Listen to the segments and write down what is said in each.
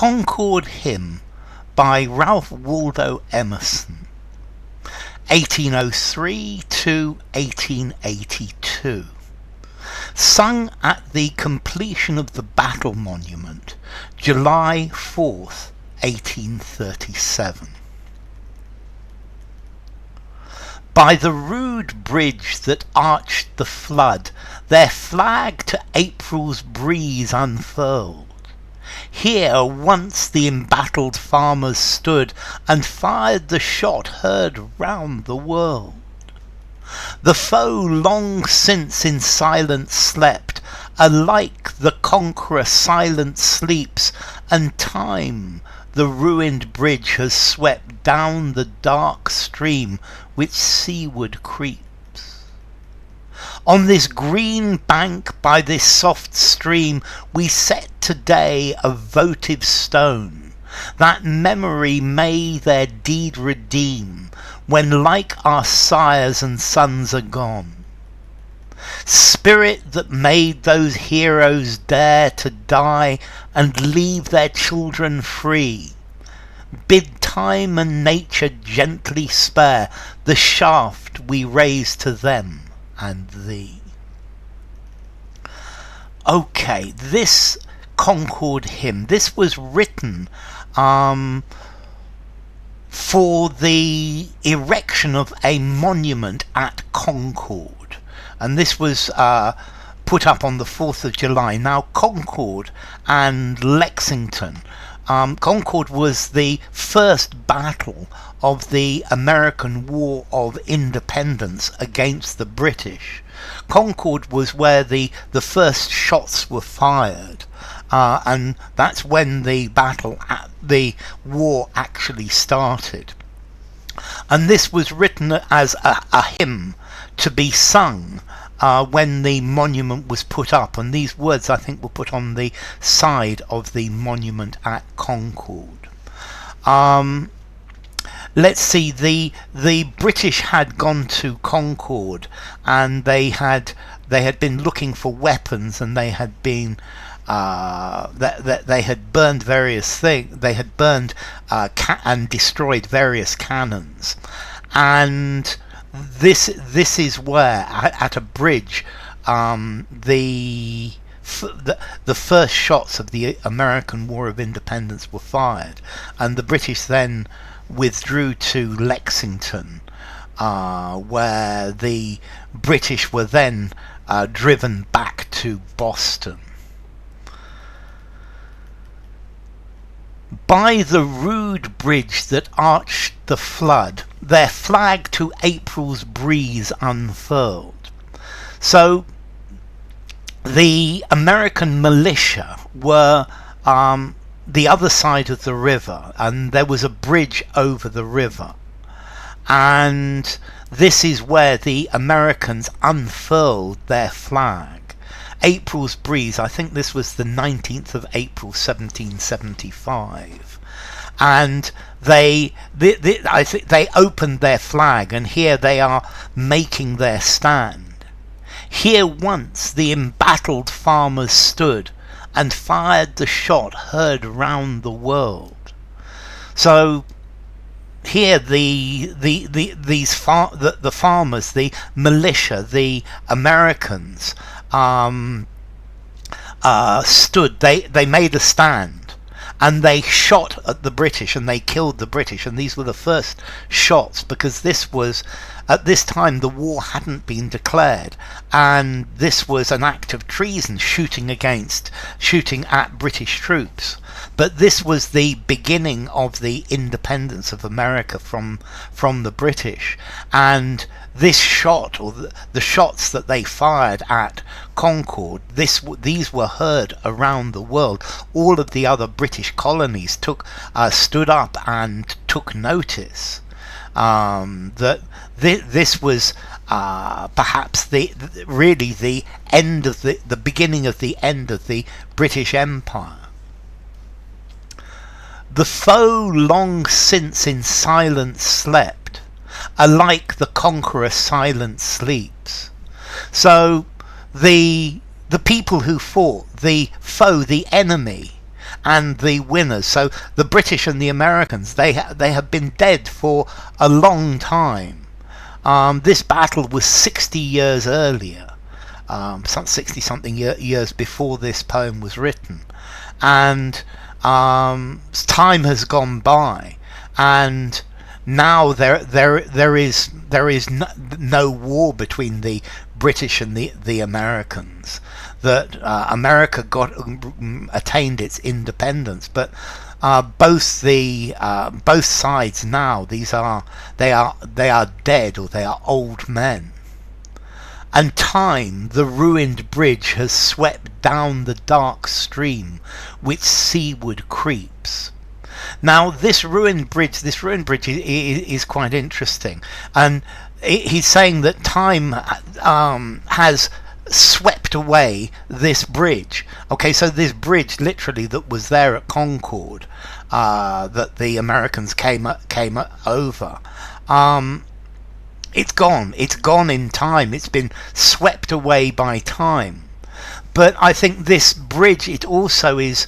Concord Hymn by Ralph Waldo Emerson, 1803 to 1882. Sung at the completion of the Battle Monument, July 4th, 1837. By the rude bridge that arched the flood, their flag to April's breeze unfurled. Here once the embattled farmers stood, and fired the shot heard round the world. The foe long since in silence slept, alike the conqueror silent sleeps, and time the ruined bridge has swept down the dark stream which seaward creeps. On this green bank by this soft stream we set today a votive stone, that memory may their deed redeem, when like our sires and sons are gone. Spirit that made those heroes dare to die and leave their children free, bid time and nature gently spare the shaft we raise to them and thee. Okay, this Concord hymn, this was written for the erection of a monument at Concord, and this was put up on the 4th of July. Now Concord and Lexington, Concord was the first battle of the American War of Independence against the British. Concord was where the first shots were fired, and that's when the war actually started. And this was written as a hymn to be sung when the monument was put up, and these words I think were put on the side of the monument at Concord. Let's see, the British had gone to Concord, and they had been looking for weapons, and they had been they had burned various things. They had burned and destroyed various cannons, and this is where at a bridge the first shots of the American War of Independence were fired, and the British then withdrew to Lexington, where the British were then driven back to Boston. By the rude bridge that arched the flood, their flag to April's breeze unfurled. So the American militia were the other side of the river, and there was a bridge over the river, and this is where the Americans unfurled their flag. April's breeze, I think this was the 19th of April 1775, and I think they opened their flag, and here they are making their stand. Here once the embattled farmers stood, and fired the shot heard round the world. So here the farmers, the militia, the Americans stood. They made a stand, and they shot at the British, and they killed the British, and these were the first shots, because this was, at this time the war hadn't been declared, and this was an act of treason, shooting at British troops. But this was the beginning of the independence of America from the British, and this shot, or the shots that they fired at Concord, these were heard around the world. All of the other British colonies stood up and took notice that this was perhaps the end of the beginning of the end of the British Empire. The foe long since in silence slept, alike the conqueror silent sleeps. So the people who fought, the foe, the enemy, and the winners. So the British and the Americans, they have been dead for a long time. This battle was 60 years earlier, 60 something years before this poem was written, and time has gone by, and now there is no war between the British and the Americans. That America attained its independence, but both sides now, they are dead, or they are old men. And time, the ruined bridge, has swept down the dark stream which seaward creeps. Now this ruined bridge is quite interesting, and he's saying that time has swept away this bridge. Okay, so this bridge literally that was there at Concord, that the Americans came over, it's gone in time. It's been swept away by time. But I think this bridge, it also is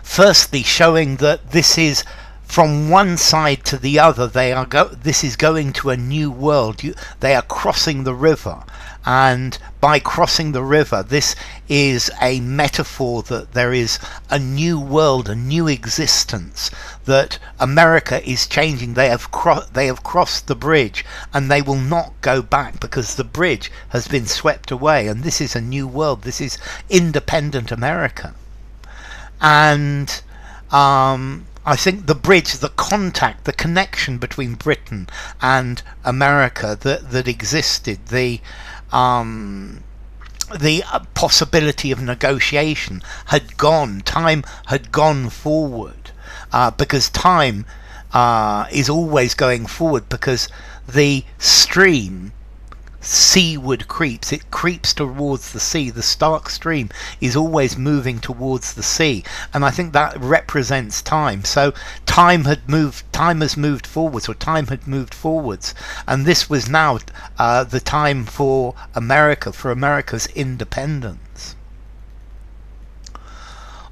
firstly showing that this is from one side to the other. This is going to a new world. They are crossing the river, and by crossing the river, this is a metaphor that there is a new world, a new existence, that America is changing. They have crossed the bridge, and they will not go back, because the bridge has been swept away, and this is a new world. This is independent America. And I think the bridge, the contact, the connection between Britain and America that existed, the possibility of negotiation had gone. Time had gone forward, because time is always going forward, because the stream seaward creeps. It creeps towards the sea. The Stark stream is always moving towards the sea, and I think that represents time. So time has moved forwards, or time had moved forwards, and this was now the time for America's independence.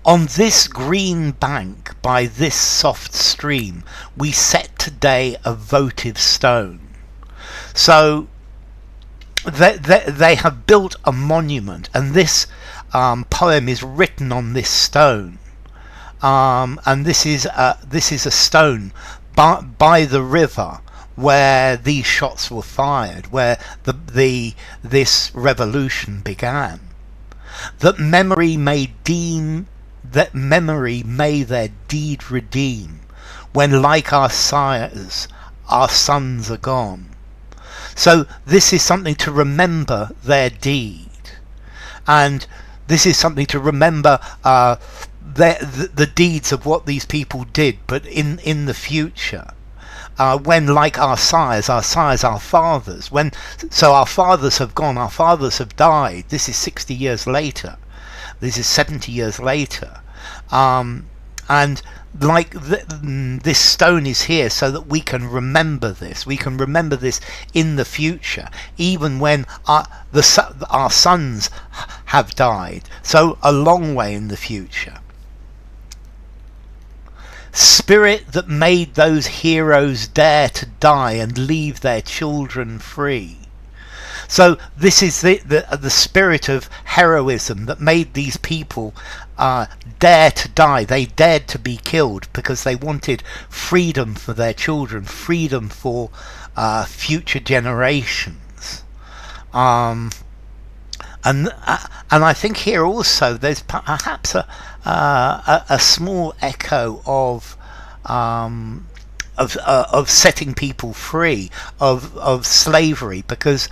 On this green bank by this soft stream we set today a votive stone. So they have built a monument, and this poem is written on this stone, and this is a stone by the river where these shots were fired, where this revolution began. That memory may their deed redeem, when like our sires our sons are gone. So this is something to remember their deed, and this is something to remember the deeds of what these people did, but in the future, when like our sires, our fathers, so our fathers have gone, our fathers have died. This is 60 years later, this is 70 years later, and like this stone is here so that we can remember this. We can remember this in the future, even when our sons have died. So a long way in the future. Spirit that made those heroes dare to die and leave their children free. So this is the spirit of heroism that made these people dare to die. They dared to be killed because they wanted freedom for their children, freedom for future generations. And I think here also there's perhaps a small echo of setting people free of slavery, because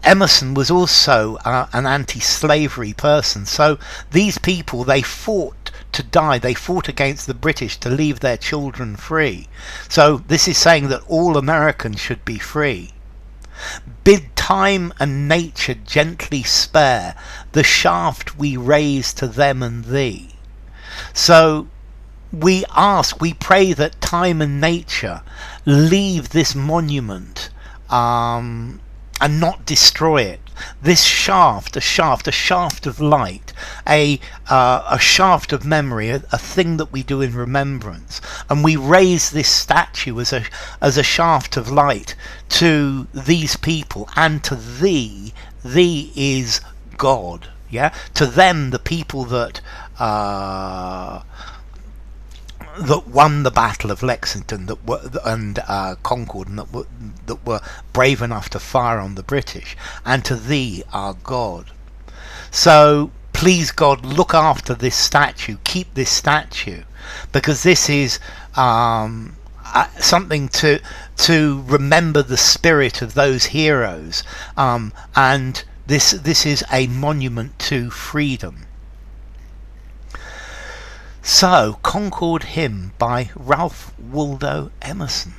Emerson was also an anti-slavery person. So these people, they fought to die. They fought against the British to leave their children free. So this is saying that all Americans should be free. Bid time and nature gently spare the shaft we raise to them and thee. So we pray that time and nature leave this monument and not destroy it. this shaft, a shaft of light, a shaft of memory, a thing that we do in remembrance, and we raise this statue as a shaft of light to these people, and to thee is God. Yeah, to them, the people that won the Battle of Lexington, and Concord, and that were brave enough to fire on the British, and to thee, our God. So please, God, look after this statue, keep this statue, because this is something to remember the spirit of those heroes, and this is a monument to freedom. So, Concord Hymn by Ralph Waldo Emerson.